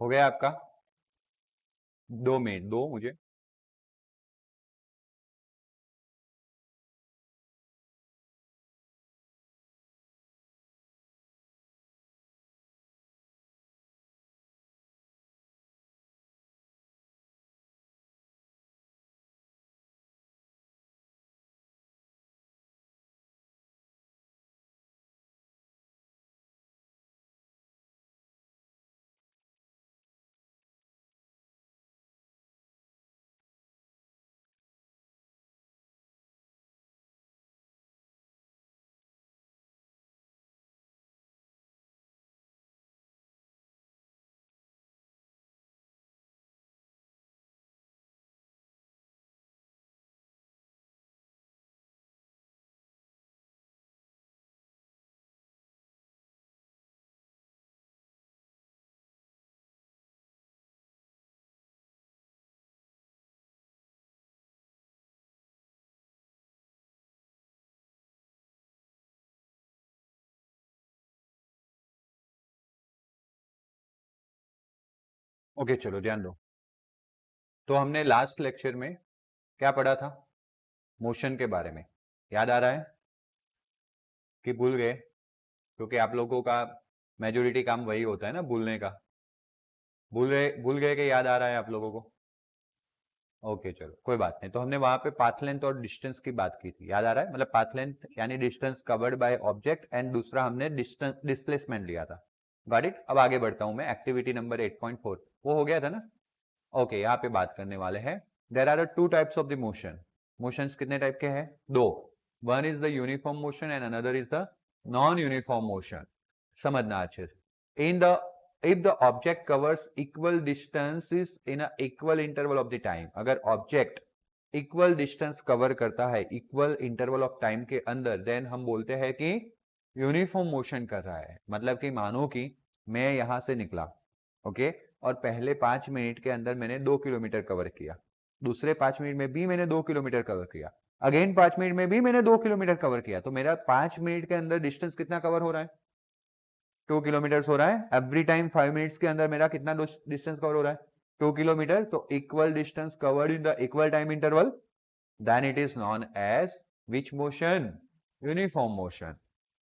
हो गया आपका? 2 मिनट दो मुझे। ओके चलो ध्यान दो। तो हमने लास्ट लेक्चर में क्या पढ़ा था? मोशन के बारे में। याद आ रहा है कि भूल गए? क्योंकि आप लोगों का मेजोरिटी काम वही होता है ना, भूलने का। भूल गए कि याद आ रहा है आप लोगों को? ओके चलो कोई बात नहीं। तो हमने वहां पे पाथ लेंथ और डिस्टेंस की बात की थी, याद आ रहा है? मतलब पाथ लेंथ यानी distance covered by object, and दूसरा हमने डिस्टेंस डिस्प्लेसमेंट लिया था। Got it? अब आगे बढ़ता हूं मैं, एक्टिविटी नंबर 8.4 वो हो गया था ना? ओके यहाँ पे बात करने वाले हैं। There are two types of the motion. Motions कितने टाइप के हैं? दो। One is the uniform motion and another is the non uniform motion. समझना अच्छे से। In the if the object covers equal distances in a equal interval of the time, अगर object equal distance cover करता है equal interval of time के अंदर, then हम बोलते हैं कि यूनिफॉर्म मोशन कर रहा है। मतलब कि मानो कि मैं यहां से निकला, ओके, और पहले 5 मिनट के अंदर मैंने 2 किलोमीटर कवर किया, दूसरे 5 मिनट में भी मैंने 2 किलोमीटर कवर किया, अगेन 5 मिनट में भी मैंने 2 किलोमीटर कवर किया, तो मेरा 5 मिनट के अंदर डिस्टेंस कितना कवर हो रहा है? 2 किलोमीटर हो रहा है। एवरी टाइम 5 मिनट्स के अंदर मेरा कितना डिस्टेंस कवर हो रहा है? 2 किलोमीटर। तो equal distance covered in the equal time interval, then it is known as which motion? Uniform motion.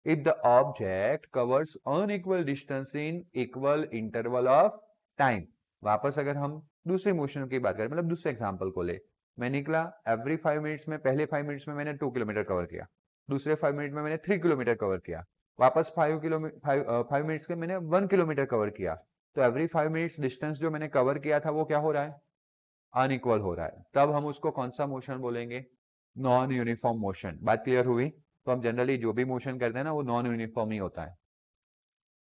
If the object covers unequal distance in equal interval of time, वापस अगर हम दूसरे motion की बात करें, मतलब दूसरे एग्जांपल को ले, मैं निकला, एवरी 5 मिनट्स में, पहले 5 मिनट्स में मैंने 2 किलोमीटर कवर किया, दूसरे 5 मिनट में मैंने 3 किलोमीटर कवर किया, वापस 5 मिनट्स के मैंने 1 किलोमीटर कवर किया, तो एवरी 5 मिनट्स डिस्टेंस जो मैंने कवर किया था वो क्या हो रहा है? अनइक्वल हो रहा है। तब हम उसको कौन सा मोशन बोलेंगे? Non uniform motion. बात क्लियर हुई? तो हम जनरली जो भी मोशन करते हैं ना वो नॉन यूनिफॉर्म ही होता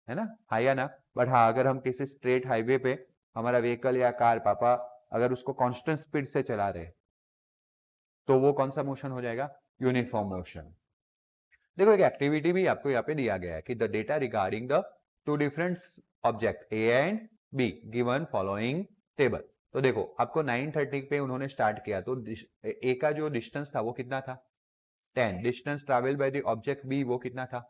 है ना? हाँ या ना? बट हाँ, अगर हम किसी स्ट्रेट हाईवे पे हमारा व्हीकल या कार, पापा अगर उसको कांस्टेंट स्पीड से चला रहे, तो वो कौन सा मोशन हो जाएगा? Uniform motion. देखो एक एक्टिविटी भी आपको यहाँ पे दिया गया है कि the data regarding the two different object A and be given following table. तो देखो आपको 9:30 पे उन्होंने स्टार्ट किया, तो ए का जो डिस्टेंस था वो कितना था? 10। Distance travel by the object B वो कितना था?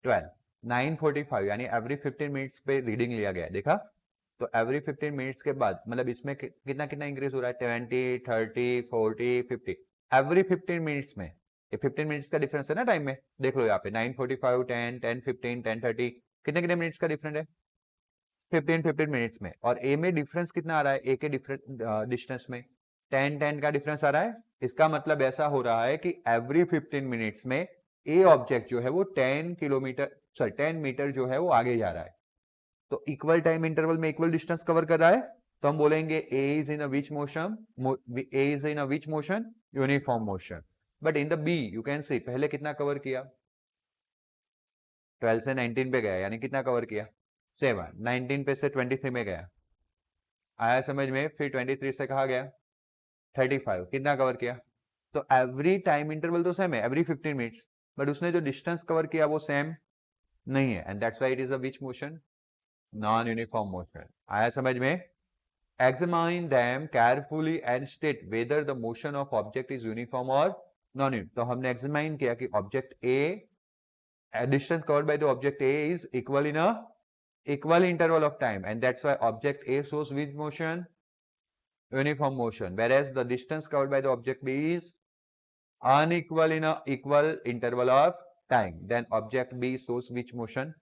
12। 9:45 यानी एवरी 15 मिनट्स पे रीडिंग लिया गया, देखा? तो एवरी 15 मिनट्स के बाद मतलब इसमें कितना कितना इंक्रीज हो रहा है? 20, 30, 40, 50। एवरी 15 मिनट्स में, ये 15 मिनट्स का डिफरेंस है ना टाइम में, देख लो यहाँ पे 9:45, 10, 10:15, 10:30, कितने कितने मिनट्स का डिफरेंस है? 15 मिनट्स में। और ए में डिफरेंस कितना आ रहा है? ए के डिफरेंस डिस्टेंस में 10 का डिफरेंस आ रहा है। इसका मतलब ऐसा हो रहा है कि एवरी 15 मिनट्स में ए ऑब्जेक्ट जो है वो 10 मीटर जो है वो आगे जा रहा है। तो इक्वल टाइम इंटरवल में इक्वल डिस्टेंस कवर कर रहा है, तो हम बोलेंगे A is in a which motion? A is in a which motion? Uniform motion. But in the B you can see पहले कितना कवर किया? 12 से 19 पे गया, यानी कितना कवर किया? 7। 19 पे से 23 में गया, आया समझ में? फिर 23 से कहा गया 35, कितना कवर किया? तो एवरी टाइम इंटरवल तो सेम है, एवरी 15 मिनट्स, बट उसने जो डिस्टेंस कवर किया वो सेम नहीं है, and that's why it is a which motion? Non uniform motion. आया समझ में? Examine them carefully and state whether the motion of object is uniform or non-uniform. तो हमने examine किया कि object A, distance covered by the object A is equal in a equal interval of time, and that's why object A shows which motion? Uniform motion, whereas the distance covered by the object B is unequal in a equal interval of time. Then object B shows which motion?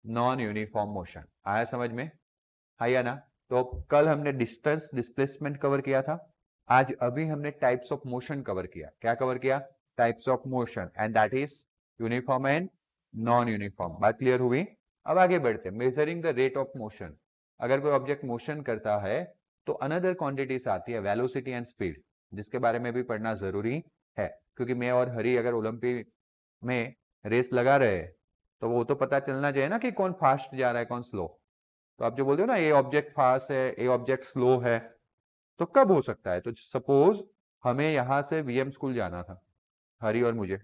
Non uniform motion. आया समझ में? आया ना? तो कल हमने distance displacement cover किया था, आज अभी हमने टाइप्स ऑफ मोशन कवर किया. क्या कवर किया? Types of motion, and that is uniform and non uniform. बात क्लियर हुई? अब आगे बढ़ते हैं. Measuring the rate of motion. अगर कोई ऑब्जेक्ट मोशन करता है तो अनदर क्वांटिटीज आती है, वेलोसिटी एंड स्पीड, जिसके बारे में भी पढ़ना जरूरी है, क्योंकि मैं और हरी अगर ओलंपिक में रेस लगा रहे हैं तो वो तो पता चलना चाहिए ना कि कौन फास्ट जा रहा है कौन स्लो. तो आप जो बोलते हो ना ये ऑब्जेक्ट फास्ट है, ये ऑब्जेक्ट स्लो है, तो कब हो सकता है? तो सपोज हमें यहां से वीएम स्कूल जाना था, हरी और मुझे,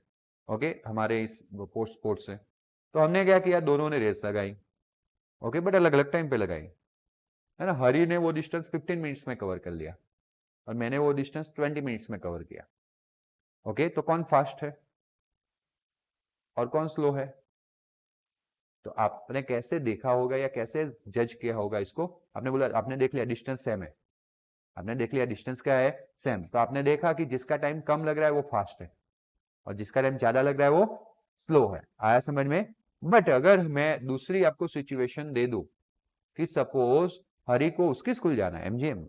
ओके, हमारे इस पोस्ट स्पोर्ट से. तो हमने क्या किया? दोनों ने रेस लगाई, ओके, बट अलग अलग टाइम पे लगाई, है ना. हरी ने वो डिस्टेंस 15 मिनट्स में कवर कर लिया और मैंने वो डिस्टेंस 20 मिनट्स में कवर किया. ओके, तो कौन फास्ट है और कौन स्लो है? तो आपने कैसे देखा होगा या कैसे जज किया होगा इसको? आपने बोला, आपने देख लिया डिस्टेंस सेम है, आपने देख लिया डिस्टेंस क्या है? सेम. तो आपने देखा कि जिसका टाइम कम लग रहा है वो फास्ट है और जिसका टाइम ज्यादा लग रहा है वो स्लो है. आया समझ में? बट अगर मैं दूसरी आपको सिचुएशन दे दूं कि सपोज हरी को उसकी स्कूल जाना है एमजीएम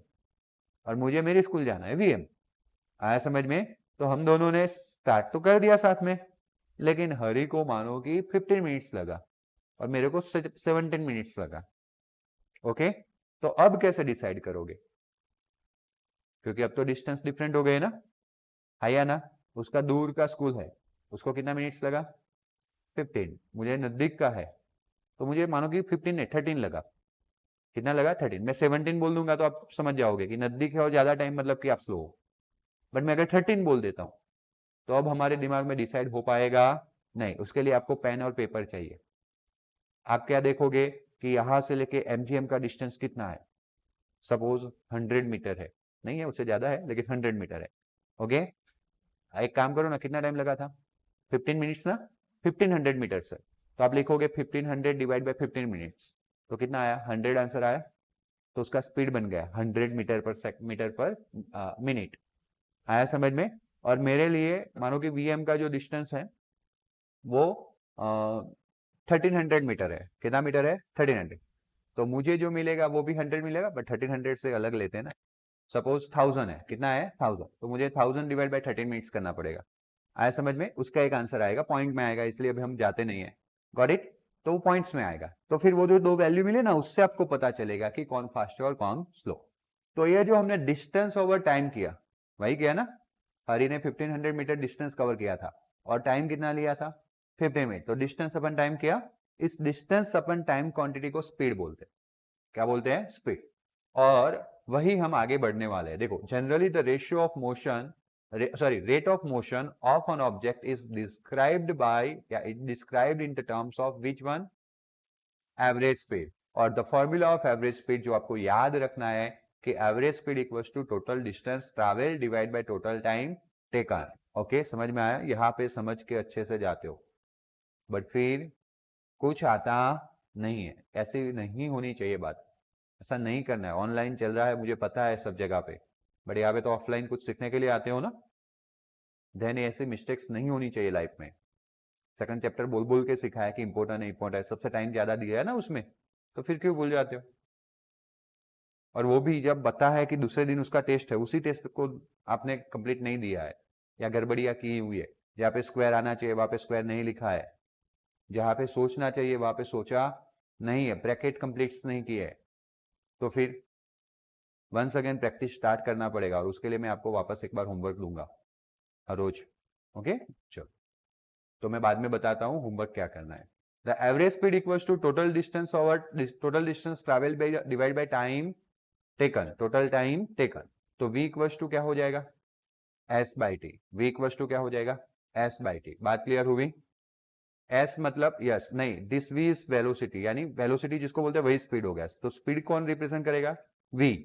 और मुझे मेरी स्कूल जाना है वीएम. आया समझ में? तो हम दोनों ने स्टार्ट तो कर दिया साथ में, लेकिन हरी को मानो कि 15 मिनट्स लगा और मेरे को 17 मिनट्स लगा. ओके, तो अब कैसे डिसाइड करोगे? क्योंकि अब तो डिस्टेंस डिफरेंट हो गए ना. है ना? उसका दूर का स्कूल है, उसको कितना मिनट्स लगा? 15. मुझे नजदीक का है तो मुझे मानो कि 15 नहीं 13 लगा. कितना लगा? 13. मैं 17 बोल दूंगा तो आप समझ जाओगे कि नजदीक है और ज्यादा टाइम मतलब कि आप स्लो हो. बट मैं अगर 13 बोल देता हूं तो अब हमारे दिमाग में डिसाइड हो पाएगा नहीं. उसके लिए आपको पेन और पेपर चाहिए. आप क्या देखोगे कि यहां से लेके एमजीएम का डिस्टेंस कितना है? सपोज 100 मीटर है, नहीं है उससे ज्यादा है लेकिन 100 मीटर है. ओके, एक काम करो ना, कितना टाइम लगा था? 15 मिनट्स ना. 1500 मीटर से तो आप लिखोगे 1500 डिवाइड बाय 15 मिनट्स, तो कितना आया? 100 आंसर आया. तो उसका स्पीड बन गया 100 मीटर पर मिनट. आया समझ में? और मेरे लिए मानो कि वीएम का जो डिस्टेंस है वो 1300 मीटर है. कितना मीटर है? 1300. तो मुझे जो मिलेगा वो भी 100 मिलेगा, बट 1300 से अलग लेते हैं ना. सपोज 1000 है. कितना है? 1000. तो मुझे 1000 डिवाइड बाय 13 मिनट्स करना पड़ेगा. आया समझ में? उसका एक आंसर आएगा, पॉइंट में आएगा, इसलिए अभी हम जाते नहीं है. Got it? तो वो पॉइंट्स में आएगा. तो फिर वो जो दो वैल्यू मिले ना, उससे आपको पता चलेगा कि कौन फास्ट है और कौन स्लो. तो ये जो हमने डिस्टेंस ओवर टाइम किया वही किया ना. हरी ने 1500 मीटर डिस्टेंस कवर किया था और टाइम कितना लिया था? 15 मिनट. तो डिस्टेंस अपन टाइम किया. इस डिस्टेंस अपन टाइम क्वांटिटी को स्पीड बोलते हैं. क्या बोलते हैं? स्पीड. और वही हम आगे बढ़ने वाले हैं. देखो, generally the ratio of motion rate of motion of an object is described in the terms of which one? Average speed. और the formula of average speed जो आपको याद रखना है कि average speed equals to total distance travel divided by total time taken. Okay, समझ में आया? यहाँ पे समझ के अच्छे से जाते हो, बट फिर कुछ आता नहीं है. ऐसी नहीं होनी चाहिए बात. ऐसा नहीं करना है. ऑनलाइन चल रहा है मुझे पता है सब जगह पे, बट यहाँ पे तो ऑफलाइन कुछ सीखने के लिए आते हो ना. देन ऐसे मिस्टेक्स नहीं होनी चाहिए लाइफ में. सेकंड चैप्टर बोल बोल के सिखाया कि इंपॉर्टेंट है इंपॉर्टेंट है, सबसे टाइम ज्यादा दिया है ना उसमें, तो फिर क्यों भूल जाते हो? और वो भी जब बता है कि दूसरे दिन उसका टेस्ट है, उसी टेस्ट को आपने कंप्लीट नहीं दिया है या गड़बड़िया की हुई है. जहाँ पे स्क्वायर आना चाहिए वहां पे स्क्वायर नहीं लिखा है, जहाँ पे सोचना चाहिए वहां पे सोचा नहीं है, ब्रैकेट कंप्लीट नहीं किया है, तो फिर वंस अगेन प्रैक्टिस स्टार्ट करना पड़ेगा. और उसके लिए मैं आपको वापस एक बार होमवर्क दूंगा हर रोज. ओके, चलो, तो मैं बाद में बताता हूँ होमवर्क क्या करना है. The average speed equals to total distance travel divide by time taken. Total time taken. तो v इक्वल्स टू क्या हो जाएगा? s by T. v equals to क्या हो जाएगा? s by T. बात क्लियर हुई? s मतलब यस नहीं, दिस v इज वेलोसिटी, यानी वेलोसिटी जिसको बोलते हैं वही स्पीड हो गया. तो स्पीड कौन रिप्रेजेंट करेगा? v.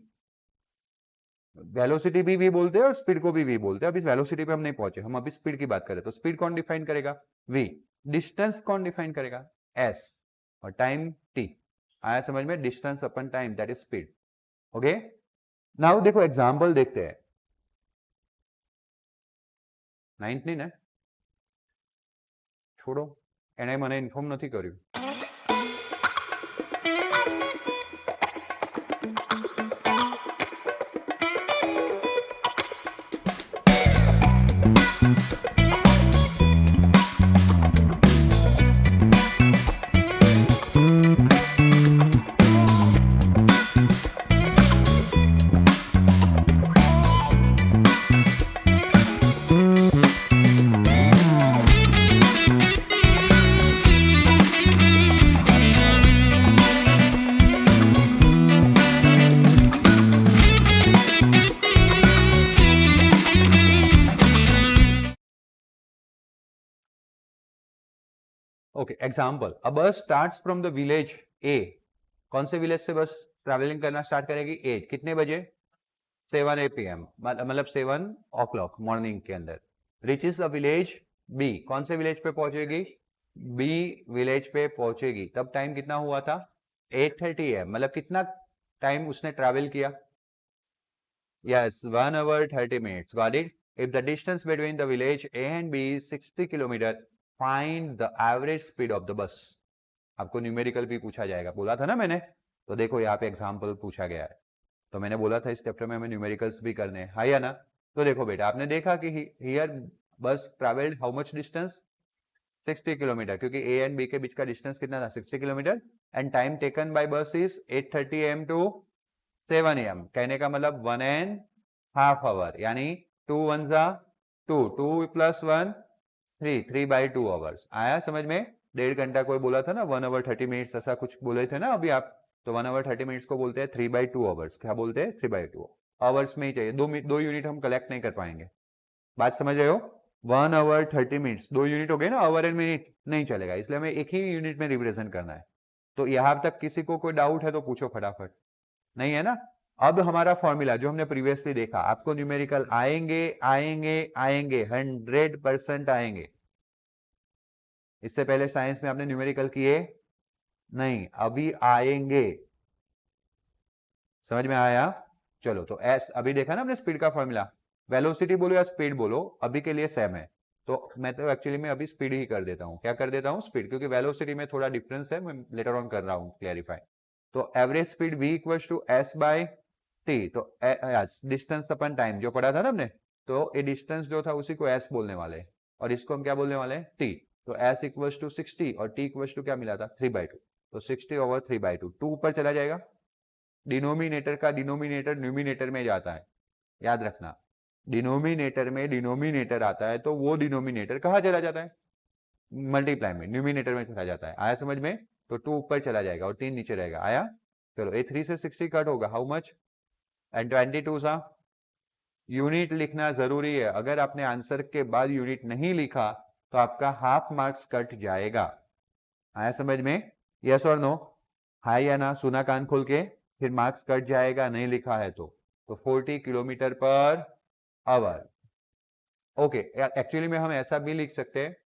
वेलोसिटी भी v बोलते हैं और स्पीड को भी v बोलते हैं. अभी वेलोसिटी पे हम नहीं पहुंचे, हम अभी स्पीड की बात करें. तो स्पीड कौन डिफाइन करेगा? v. डिस्टेंस कौन डिफाइन करेगा? s. और टाइम t. आया समझ में? Distance upon time that is speed. Okay, now देखो एग्जाम्पल देखते हैं. 9th नहीं ना, छोड़ो, એને મને ઇન્ફોર્મ નથી કર્યું. Okay, example. A bus starts from the village A. कौन से विलेज से बस ट्रैवलिंग करना स्टार्ट करेगी? 8. कितने बजे? 7 PM, मतलब 7 o'clock मॉर्निंग के अंदर. Reaches the village B. कौन से विलेज पे पहुंचेगी? बी विलेज पे पहुंचेगी. तब टाइम कितना हुआ था? 8:30 AM. मतलब कितना टाइम उसने ट्रैवल किया? Yes, 1 hour 30 minutes. Got it? If the distance between the village A and B 60 kilometre, find the average speed of the bus. आपको न्यूमेरिकल भी पूछा जाएगा, बोला था ना मैंने. तो देखो यहाँ पे एग्जांपल पूछा गया है. तो मैंने बोला था इस चैप्टर में हमें न्यूमेरिकल्स भी करने हैं, है या ना? तो देखो बेटा, आपने देखा कि हियर बस travelled how much distance? 60 kilometre, क्योंकि ए एंड बी के बीच का डिस्टेंस कितना था? 60 kilometre. And time taken by बस इज 8:30 AM टू 7 AM. कहने का मतलब 1.5 hour, यानी 2 1 2, 2 + 1 3, 3/2 hours. आया समझ में? 1.5 घंटा कोई बोला था ना, 1 hour 30 minutes, ऐसा कुछ बोले थे ना अभी आप. तो 1 hour 30 minutes को बोलते हैं 3/2 hours. क्या बोलते हैं? 3/2 hours में ही चाहिए. दो यूनिट हम कलेक्ट नहीं कर पाएंगे. बात समझ रहे हो? 1 hour 30 minutes, 2 यूनिट हो गए ना, आवर एंड मिनट नहीं चलेगा, इसलिए हमें एक ही यूनिट में रिप्रेजेंट करना है. तो यहां तक किसी को कोई डाउट है तो पूछो फटाफट. नहीं है ना? अब हमारा फॉर्मूला जो हमने प्रीवियसली देखा, आपको न्यूमेरिकल आएंगे आएंगे आएंगे, 100% आएंगे. इससे पहले साइंस में आपने न्यूमेरिकल किए नहीं, अभी आएंगे. समझ में आया? चलो, तो एस अभी देखा ना हमने स्पीड का फॉर्मूला. वेलोसिटी बोलो या स्पीड बोलो, अभी के लिए सेम है. तो मैं तो एक्चुअली में अभी स्पीड ही कर देता हूं. क्या कर देता हूं? स्पीड, क्योंकि वेलोसिटी में थोड़ा डिफरेंस है, मैं लेटर ऑन कर रहा हूं क्लैरिफाई. तो average speed v equals to s/t. तो डिस्टेंस अपन टाइम जो पढ़ा था ना हमने, तो ये डिस्टेंस जो था उसी को s बोलने वाले हैं, और इसको हम क्या बोलने वाले हैं? t. तो s इक्वल्स टू 60 और t इक्वल्स टू क्या मिला था? 3/2. तो 60/3/2. 2 ऊपर चला जाएगा. डिनोमिनेटर का डिनोमिनेटर न्यूमिनेटर में जाता है, याद रखना. डिनोमिनेटर में डिनोमिनेटर आता है तो वो डिनोमिनेटर कहाँ चला जाता है? मल्टीप्लाई में, न्यूमिनेटर में चला जाता है. आया समझ में? तो 2 ऊपर चला जाएगा और 3 नीचे रहेगा. आया? चलो, ए 3 से 60 कट होगा, हाउ मच? एंड 22 सा. यूनिट लिखना जरूरी है. अगर आपने आंसर के बाद यूनिट नहीं लिखा तो आपका हाफ मार्क्स कट जाएगा. आया समझ में? यस और नो? हाँ या ना? सुना कान खोल के, फिर मार्क्स कट जाएगा नहीं लिखा है तो 40 kilometre per our. Okay, actually में हम ऐसा भी लिख सकते हैं,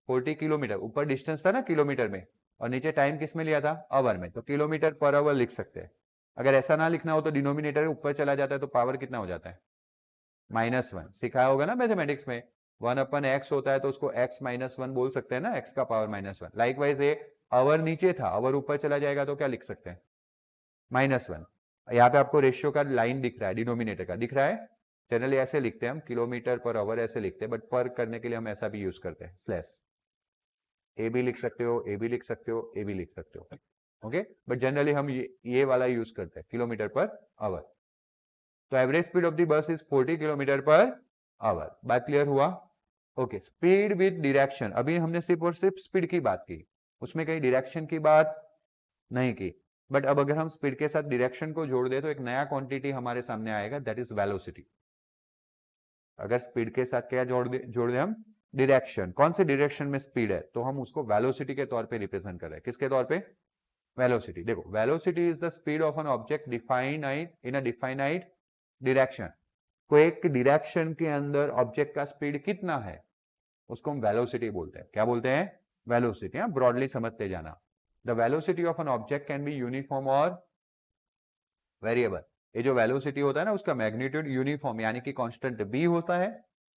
40 किलोमीटर, ऊपर डिस्टेंस था ना किलोमीटर में, और नीचे टाइम किस में लिया था? आवर में. तो किलोमीटर पर आवर लिख सकते हैं. अगर ऐसा ना लिखना हो तो डिनोमिनेटर ऊपर चला जाता है तो पावर कितना हो जाता है? -1. सिखाया होगा ना मैथमेटिक्स में, 1/x होता है तो उसको x - 1 बोल सकते हैं ना, x का पावर -1. लाइकवाइज ये आवर नीचे था, आवर ऊपर चला जाएगा तो क्या लिख सकते हैं? -1. यहाँ पे आपको रेशियो का लाइन दिख रहा है, डिनोमिनेटर का दिख रहा है. जनरली ऐसे लिखते हैं हम, किलोमीटर पर आवर ऐसे लिखते हैं, बट पर करने के लिए हम ऐसा भी यूज करते हैं, स्लैश. ए भी लिख सकते हो, ए भी लिख सकते हो, ए भी लिख सकते हो. ओके, बट जनरली हम ये वाला यूज करते हैं, किलोमीटर पर आवर. तो average speed of the bus is 40 kilometre per hour. बात क्लियर हुआ? Okay, speed with direction. अभी हमने सिर्फ और सिर्फ स्पीड की बात की, उसमें कहीं डायरेक्शन की बात नहीं की. बट अब अगर हम स्पीड के साथ डायरेक्शन को जोड़ दे तो एक नया क्वांटिटी हमारे सामने आएगा, दैट इज वेलोसिटी. अगर स्पीड के साथ क्या जोड़ दे हम? डायरेक्शन. कौन से डायरेक्शन में स्पीड है तो हम उसको वेलोसिटी के तौर पे रिप्रेजेंट कर रहे हैं. किसके तौर पे? वेलोसिटी. देखो, velocity is the speed of an object defined in a definite direction. कोई एक डायरेक्शन के अंदर ऑब्जेक्ट का स्पीड कितना है उसको हम वेलोसिटी बोलते हैं. क्या बोलते हैं? वेलोसिटी. ब्रॉडली समझते जाना. The velocity of an object can be uniform और वेरिएबल। ये जो वेलोसिटी होता है ना उसका मैग्नीट्यूड यूनिफॉर्म यानी कि कांस्टेंट भी होता है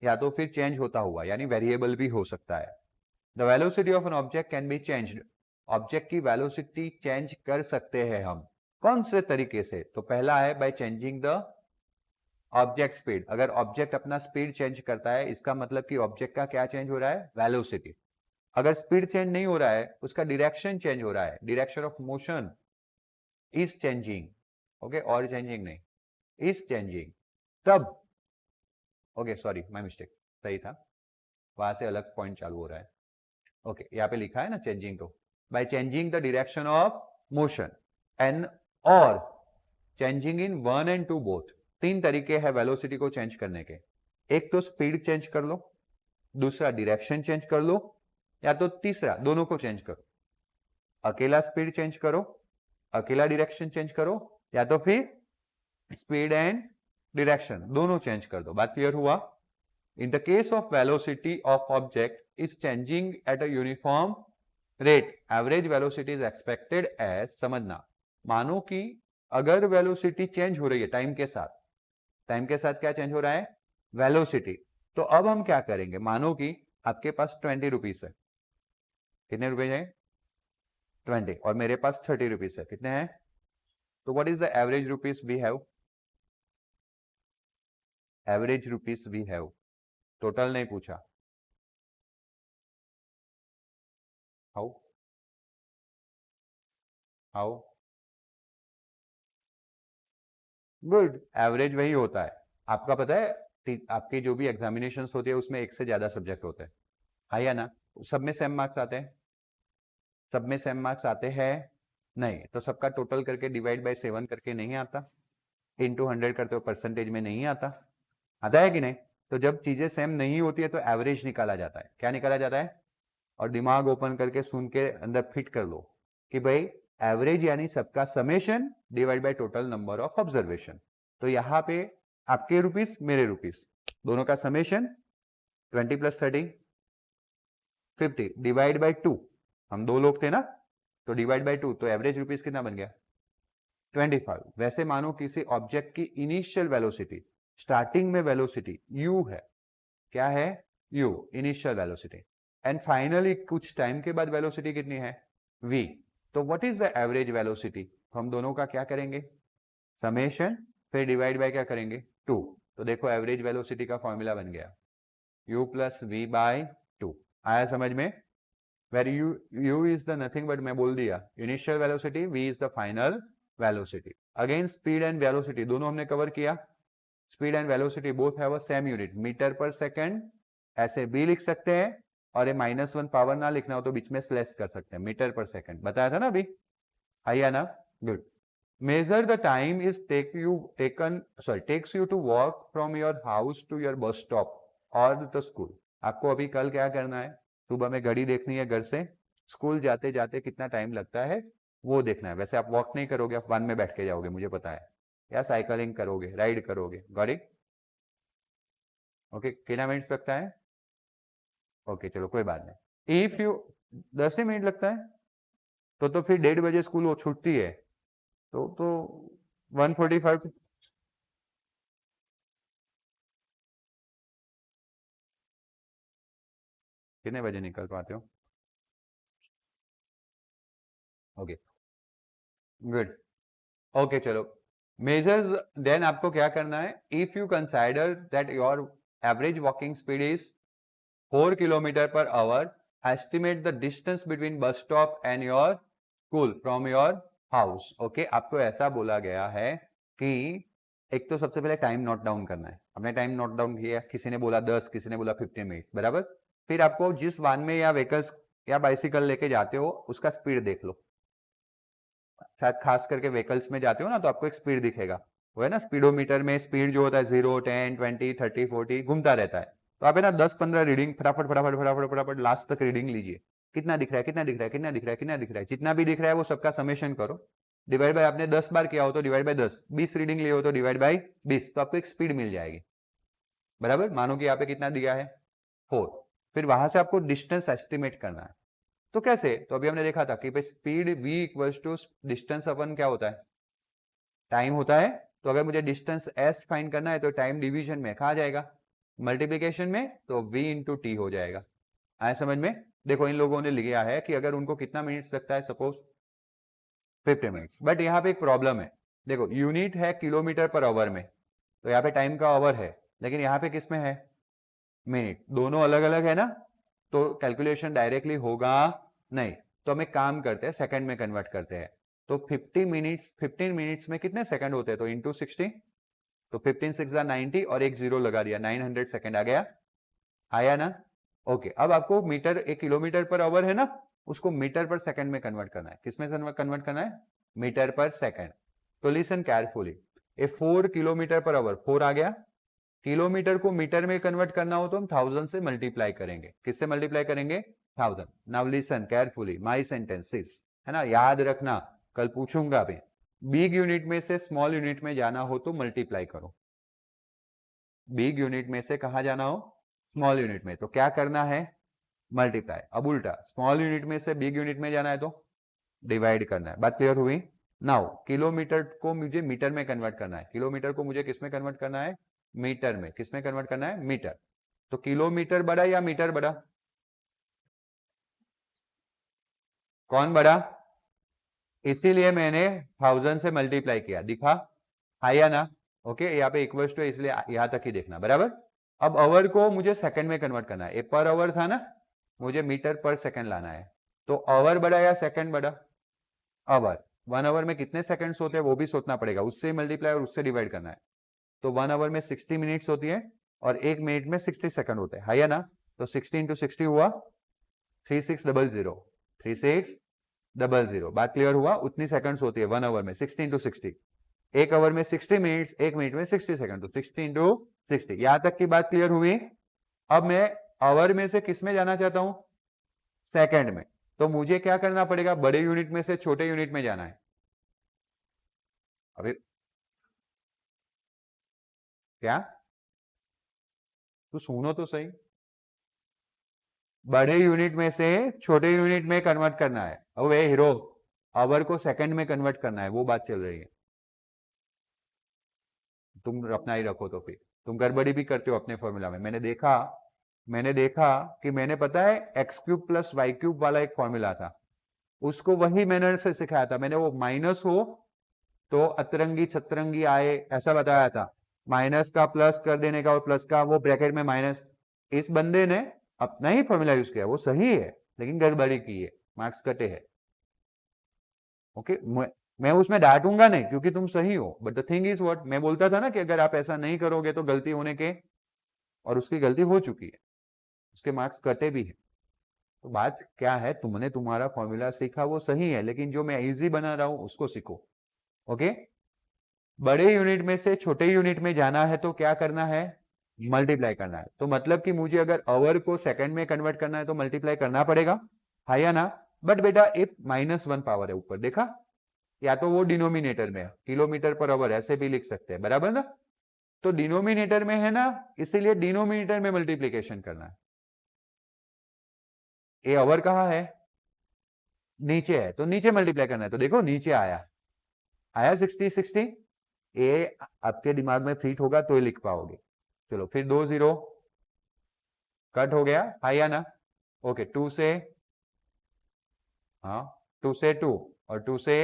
या तो फिर चेंज होता हुआ यानी वेरिएबल भी हो सकता है। The velocity of an object can be changed. Object की वेलोसिटी चेंज कर सकते हैं हम। कौन से तरीके से? तो पहला है bye changing the object speed. अगर ऑब्जेक्ट अपना स्पीड चेंज करता है इसका मतलब कि ऑब्जेक्ट का क्या चेंज हो रहा है? वेलोसिटी। अगर स्पीड चेंज नहीं हो रहा है उसका डायरेक्शन चेंज हो रहा है, direction of motion is changing. Okay, और चेंजिंग नहीं, इज चेंजिंग। तब ओके सॉरी माय मिस्टेक, सही था, वहां से अलग पॉइंट चालू हो रहा है। ओके यहाँ पे लिखा है ना चेंजिंग, तो by changing the direction of motion and और changing in one and two both. तीन तरीके हैं वेलोसिटी को चेंज करने के। एक तो स्पीड चेंज कर लो, दूसरा डायरेक्शन चेंज कर लो, या तो तीसरा दोनों को चेंज करो। अकेला स्पीड चेंज करो, अकेला डायरेक्शन चेंज करो, या तो फिर स्पीड एंड डायरेक्शन दोनों चेंज कर दो। बात क्लियर हुआ? In the case of velocity of object is changing at a uniform rate, average velocity is expected as, समझना, मानो कि अगर वेलोसिटी चेंज हो रही है टाइम के साथ, टाइम के साथ क्या चेंज हो रहा है? वेलोसिटी। तो अब हम क्या करेंगे? मानो कि आपके पास 20 रुपीज है। कितने रुपए है? 20। और मेरे पास 30 रुपीज है। कितने हैं? तो what is the average rupees we have? Average rupees we have, total नहीं पूछा। How how? गुड, एवरेज वही होता है। आपका पता है आपकी जो भी एग्जामिनेशंस होती है उसमें एक से ज्यादा सब्जेक्ट होते हैं, है या ना? सब में सेम मार्क्स आते हैं? सब में सेम मार्क्स आते हैं? नहीं, तो सबका टोटल करके डिवाइड बाय 7 करके नहीं आता, इनटू 100 करते हो परसेंटेज में नहीं आता, आता है कि नहीं? तो जब चीजें सेम नहीं होती है तो एवरेज निकाला जाता है। क्या निकाला जाता है? और दिमाग ओपन करके सुन के अंदर फिट कर लो कि भाई एवरेज यानी सबका summation divide by total number of observation. तो यहाँ पे आपके रुपीस मेरे रुपीस दोनों का समेशन 20 + 30 50 डिवाइड बाय 2, हम दो लोग थे ना, तो डिवाइड बाय 2, तो एवरेज रुपीस कितना बन गया? 25। वैसे मानो किसी ऑब्जेक्ट की इनिशियल वेलोसिटी, स्टार्टिंग में वेलोसिटी u है। क्या है? u, initial velocity. And finally कुछ टाइम के बाद वेलोसिटी कितनी है? v। तो what is the average velocity? तो हम दोनों का क्या करेंगे? समेशन, फिर डिवाइड बाय क्या करेंगे? 2। तो देखो एवरेज वेलोसिटी का फॉर्मूला बन गया u + v/2। आया समझ में? Where u is the nothing but, मैं बोल दिया initial velocity, v is the final velocity. Again speed and velocity दोनों हमने कवर किया। Speed and velocity both have a same unit, metre per second. ऐसे भी लिख सकते हैं, और ये -1 पावर ना लिखना हो तो बीच में स्लैश कर सकते हैं, मीटर पर सेकंड बताया था ना अभी, है ना? Good. Major the time is takes you to walk from your house to your bus stop और द स्कूल। आपको अभी कल क्या करना है? सुबह में घड़ी देखनी है, घर से स्कूल जाते जाते कितना टाइम लगता है वो देखना है। वैसे आप वॉक नहीं करोगे, आप वन में बैठ के जाओगे मुझे पता है, या साइकिलिंग करोगे, राइड करोगे। Got it? ओके, कितना मिनट लगता है? ओके चलो कोई बात नहीं। इफ यू 10 ही मिनट लगता है तो फिर 1:30 बजे स्कूल वो छूटती है, तो 1:45। कितने बजे निकल पाते हो? Okay good. ओके चलो, मेजर्स देन आपको क्या करना है? If you consider that your average walking speed is 4 km/h, estimate the distance between bus stop and your school from your house। Okay, आपको ऐसा बोला गया है कि एक तो सबसे पहले टाइम नोट डाउन करना है। हमने टाइम नोट डाउन किया, किसी ने बोला 10, किसी ने बोला 15 मिनट, बराबर। फिर आपको जिस वाहन में या व्हीकल्स या बाइसिकल लेके जाते हो उसका स्पीड देख लो। शायद खास करके व्हीकल्स में जाते हो ना तो आपको एक स्पीड दिखेगा, वो है ना स्पीडोमीटर में स्पीड जो होता है 0, 10, 20, 30, 40 घूमता रहता है। तो आप है ना 10-15 रीडिंग फटाफट फटाफट फटाफट फटाफट लास्ट तक रीडिंग लीजिए। कितना दिख रहा है, कितना दिख रहा है, कितना दिख रहा है, कितना दिख रहा है, जितना भी दिख रहा है वो सबका समेशन करो। डिवाइड बाय, आपने 10 बार किया हो तो डिवाइड बाय 10, 20 रीडिंग लिए हो तो डिवाइड बाय 20, तो आपको एक स्पीड मिल जाएगी, बराबर। मानो कि यहाँ पे कितना दिया है? 4। फिर वहां से आपको डिस्टेंस एस्टिमेट करना है। तो कैसे? तो अभी हमने देखा था कि speed v equals to distance अपन क्या होता है, टाइम होता है। तो अगर मुझे डिस्टेंस s फाइंड करना है तो टाइम डिवीजन में कहा जाएगा, मल्टीप्लीकेशन में, तो v इंटू टी हो जाएगा। आया समझ में? देखो इन लोगों ने लिखा है कि अगर उनको कितना मिनट्स लगता है, सपोज 50 मिनट्स, बट यहाँ पे एक प्रॉब्लम है। देखो यूनिट है किलोमीटर पर आवर में, तो यहाँ पे टाइम का आवर है, लेकिन यहाँ पे किस में है, मिनट। दोनों अलग अलग है ना, तो कैलकुलेशन डायरेक्टली होगा नहीं। तो हम एक काम करते हैं, सेकंड में कन्वर्ट करते हैं। तो 15 मिनट्स में कितने सेकंड होते हैं, तो इंटू 60, तो 15 6 90 और एक जीरो लगा दिया, 900 सेकंड आ गया। आया ना? ओके, अब आपको मीटर, एक किलोमीटर पर आवर है ना, उसको मीटर पर सेकंड में कन्वर्ट करना है। किसमें कन्वर्ट करना है, मीटर पर सेकंड। तो listen carefully, A 4 kilometre per our, 4 आ गया। किलोमीटर को मीटर में कन्वर्ट करना हो तो हम 1000 से मल्टीप्लाई करेंगे। किससे मल्टीप्लाई करेंगे, 1000। Now listen carefully my sentences, है ना, याद रखना, कल पूछूंगा भी। बिग यूनिट में से स्मॉल यूनिट में जाना हो तो मल्टीप्लाई करो। बिग यूनिट में से कहा जाना हो, स्मॉल यूनिट में, तो क्या करना है, मल्टीप्लाई। अब उल्टा, स्मॉल यूनिट में से बिग यूनिट में जाना है तो डिवाइड करना है। बात क्लियर हुई? नाउ किलोमीटर को मुझे मीटर में कन्वर्ट करना है, किलोमीटर को मुझे किस में कन्वर्ट करना है, मीटर में। किस में कन्वर्ट करना है, मीटर। तो किलोमीटर बड़ा या मीटर बड़ा, कौन बड़ा? इसीलिए मैंने 1000 से मल्टीप्लाई किया, दिखा आया ना? ओके, यहाँ पे इक्वल्स टू, इसलिए यहां तक ही देखना, बराबर। अब आवर को मुझे सेकंड में कन्वर्ट करना है, पर आवर था ना, मुझे मीटर पर सेकंड लाना है। तो आवर बड़ा या सेकंड बड़ा, आवर। 1 आवर में कितने सेकंड्स होते हैं वो भी सोचना पड़ेगा, उससे मल्टीप्लाई और उससे डिवाइड करना है। तो 1 आवर में 60 मिनट्स होती है और 1 मिनट में 60 सेकंड होते हैं, है या ना? तो 60 इंटू 60 हुआ 3600, 3600। बात क्लियर हुआ? उतनी सेकंड्स होती है 1 आवर में, 60 इंटू 60। 1 आवर में 60 मिनट्स, 1 मिनट में 60 सेकंड, तो 60 इंटू 60। यहां तक की बात क्लियर हुई? अब मैं आवर में से किस में जाना चाहता हूं, सेकंड में। तो मुझे क्या करना पड़ेगा, बड़े यूनिट में से छोटे यूनिट में जाना है। अभी क्या, तो सुनो तो सही, बड़े यूनिट में से छोटे यूनिट में कन्वर्ट करना है। अब वे हीरो, आवर को सेकंड में कन्वर्ट करना है, वो बात चल रही है। तुम अपना ही रखो, तो फिर तुम गड़बड़ी भी करते हो अपने फॉर्मूला में। मैंने देखा कि मैंने, पता है, X cube plus Y cube वाला एक फॉर्मूला था, उसको वही मैंने से सिखाया था। मैंने वो माइनस हो तो अतरंगी छतरंगी आए, ऐसा बताया था। माइनस का प्लस कर देने का और प्लस का वो ब्रैकेट में माइनस। इस बंदे ने अपना ही फॉर्मूला यूज किया, वो सही है लेकिन गड़बड़ी की है, मार्क्स कटे हैं। ओके, मैं उसमें डांटूंगा नहीं क्योंकि तुम सही हो, but the thing is what, मैं बोलता था ना कि अगर आप ऐसा नहीं करोगे तो गलती होने के, और उसकी गलती हो चुकी है, उसके मार्क्स कटे भी है। तो बात क्या है, तुमने तुम्हारा फॉर्मूला सीखा वो सही है, लेकिन जो मैं इजी बना रहा हूं उसको सीखो। ओके, बड़े यूनिट में से छोटे यूनिट में जाना है तो क्या करना है, मल्टीप्लाई करना है। तो मतलब कि मुझे अगर आवर को सेकंड में कन्वर्ट करना है तो मल्टीप्लाई करना पड़ेगा, है या ना? बट बेटा एक -1 पावर है ऊपर, देखा? या तो वो डिनोमिनेटर में, किलोमीटर पर आवर ऐसे भी लिख सकते हैं, बराबर ना? तो डिनोमिनेटर में है ना, इसीलिए डिनोमिनेटर में मल्टीप्लीकेशन करना है। ये आवर कहाँ है, नीचे है, तो नीचे मल्टीप्लाई करना है। तो देखो नीचे आया, 60 ये आपके दिमाग में फिट होगा तो ये लिख पाओगे। चलो फिर 2 0 कट हो गया, है या ना? ओके, 2 से, हाँ 2 से 2 और 2 से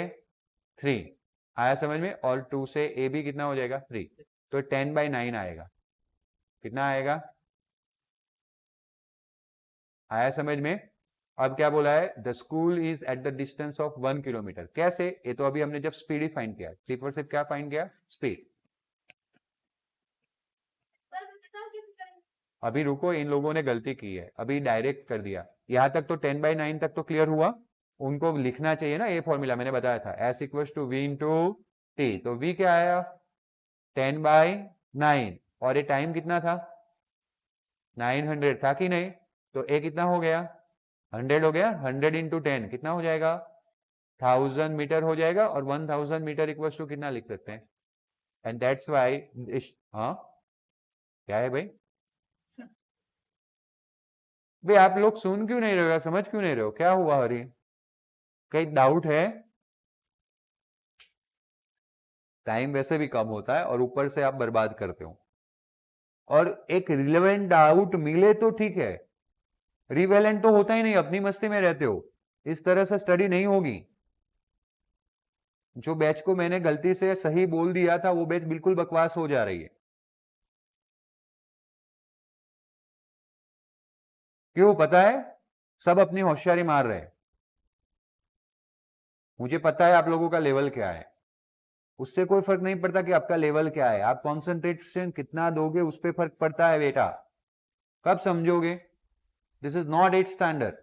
3 आया समझ में, और 2 से ए भी कितना हो जाएगा, 3। तो 10/9 आएगा। कितना आएगा, आया समझ में? अब क्या बोला है, the school is at the distance of 1 kilometre. कैसे, ये तो अभी हमने जब स्पीड ही फाइंड किया, सिर्फ और सिर्फ क्या फाइंड किया, स्पीड। अभी रुको, इन लोगों ने गलती की है, अभी डायरेक्ट कर दिया। यहां तक तो 10/9 तक तो क्लियर हुआ, उनको लिखना चाहिए ना, ये फॉर्मूला मैंने बताया था, S equal to we into T. तो वी क्या आया, 10/9, और ये टाइम कितना था, 900 था कि नहीं? तो ए कितना हो गया, 100 हो गया। 100 इंटू 10 कितना हो जाएगा, 1000 मीटर हो जाएगा। और 1000 मीटर इक्वल टू कितना लिख सकते हैं, एंड दैट्स वाई, हाँ क्या है भाई, वे आप लोग सुन क्यों नहीं रहे हो या समझ क्यों नहीं रहे हो? क्या हुआ हरी? कहीं डाउट है? टाइम वैसे भी कम होता है और ऊपर से आप बर्बाद करते हो। और एक रिलेवेंट डाउट मिले तो ठीक है, रिवेलेंट तो होता ही नहीं, अपनी मस्ती में रहते हो। इस तरह से स्टडी नहीं होगी। जो बैच को मैंने गलती से सही बोल दिया था वो बैच बिल्कुल बकवास हो जा रही है। क्यों पता है? सब अपनी होशियारी मार रहे हैं। मुझे पता है आप लोगों का लेवल क्या है, उससे कोई फर्क नहीं पड़ता कि आपका लेवल क्या है, आप कॉन्सेंट्रेशन कितना दोगे उस पर फर्क पड़ता है बेटा। कब समझोगे? This is not 8th standard.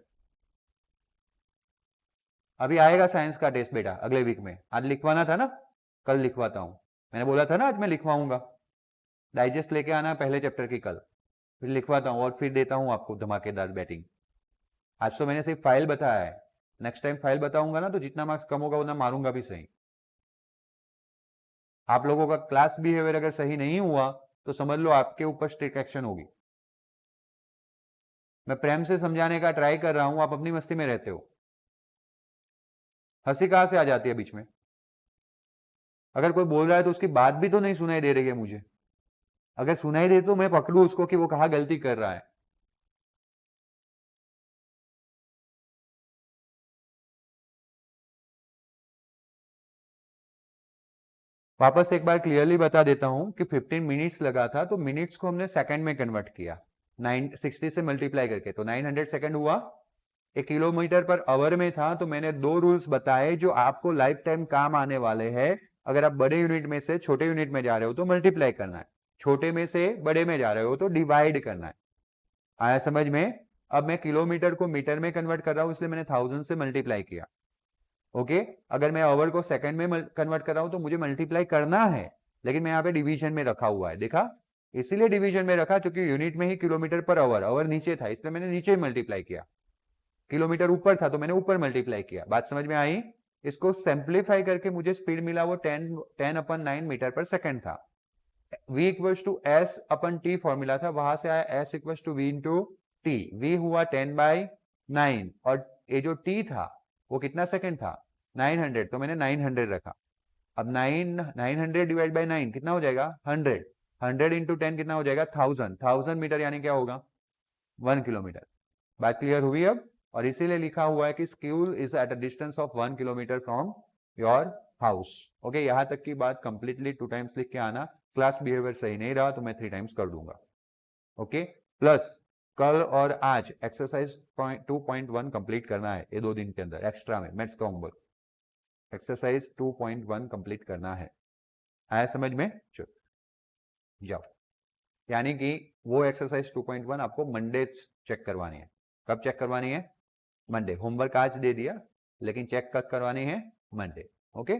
अभी आएगा साइंस का टेस्ट बेटा अगले वीक में, आज लिखवाना था ना, कल लिखवाता हूं। मैंने बोला था ना आज मैं लिखवाऊंगा। डाइजेस्ट लेके आना पहले चैप्टर की कल, फिर लिखवाता हूं और फिर देता हूं आपको धमाकेदार बैटिंग। आज तो मैंने सिर्फ फाइल बताया है, नेक्स्ट टाइम फाइल बताऊंगा ना तो जितना मार्क्स कम होगा उतना मारूंगा भी सही। आप लोगों का क्लास बिहेवियर अगर सही नहीं हुआ तो समझ लो आपके ऊपर स्ट्रिक्ट एक्शन होगी। मैं प्रेम से समझाने का ट्राई कर रहा हूं, आप अपनी मस्ती में रहते हो। हंसी कहां से आ जाती है बीच में? अगर कोई बोल रहा है तो उसकी बात भी तो नहीं सुनाई दे रही है मुझे। अगर सुनाई दे तो मैं पकड़ू उसको कि वो कहां गलती कर रहा है। वापस एक बार क्लियरली बता देता हूं कि 15 मिनट्स लगा था तो मिनट्स को हमने सेकंड में कन्वर्ट किया 960 से मल्टीप्लाई करके, तो 900 सेकंड हुआ। 1 किलोमीटर पर आवर में था तो मैंने 2 रूल्स बताए जो आपको लाइफ टाइम काम आने वाले हैं। अगर आप बड़े यूनिट में से छोटे यूनिट में जा रहे हो तो मल्टीप्लाई करना है, छोटे में से बड़े में जा रहे हो तो डिवाइड करना है। आया समझ में? अब मैं किलोमीटर को मीटर में कन्वर्ट कर रहा हूं इसलिए मैंने 1000 से मल्टीप्लाई किया। ओके, अगर मैं आवर को सेकंड में कन्वर्ट कर रहा हूं तो मुझे मल्टीप्लाई करना है, लेकिन मैं यहाँ पे डिवीजन में रखा हुआ है, देखा? इसीलिए डिवीजन में रखा क्योंकि यूनिट में ही किलोमीटर पर आवर, आवर नीचे था इसलिए मैंने नीचे मल्टीप्लाई किया। किलोमीटर ऊपर था तो मैंने ऊपर मल्टीप्लाई किया। बात समझ में आई? इसको सिंप्लीफाई करके मुझे स्पीड मिला वो 10/9 मीटर पर सेकंड था। v equals to s upon t formula था, वहां से आया s equals to we into t. v हुआ 10/9 और ये जो t था वो कितना सेकंड था? 900, तो मैंने 900 रखा। अब 900 डिवाइड बाई 9 कितना हो जाएगा? 100। 100 इंटू 10 कितना हो जाएगा? 1000। 1000 मीटर यानी क्या होगा? 1 किलोमीटर। बात क्लियर हुई अब? और इसीलिए लिखा हुआ है कि school is at a distance of 1 kilometre from your house. Okay, यहां तक की बात कंप्लीटली 2 टाइम्स लिख के आना। क्लास बिहेवियर सही नहीं रहा तो मैं 3 टाइम्स कर दूंगा। ओके, प्लस कल और आज एक्सरसाइज 2.1 कंप्लीट करना है ये 2 दिन के अंदर एक्स्ट्रा में मैथ्स का होमवर्क। एक्सरसाइज 2.1 कंप्लीट करना है। आया समझ में? चलो जाओ। यानी कि वो एक्सरसाइज 2.1 आपको मंडे चेक करवानी है। कब चेक करवानी है? मंडे। होमवर्क आज दे दिया लेकिन चेक कब करवानी है? मंडे। ओके।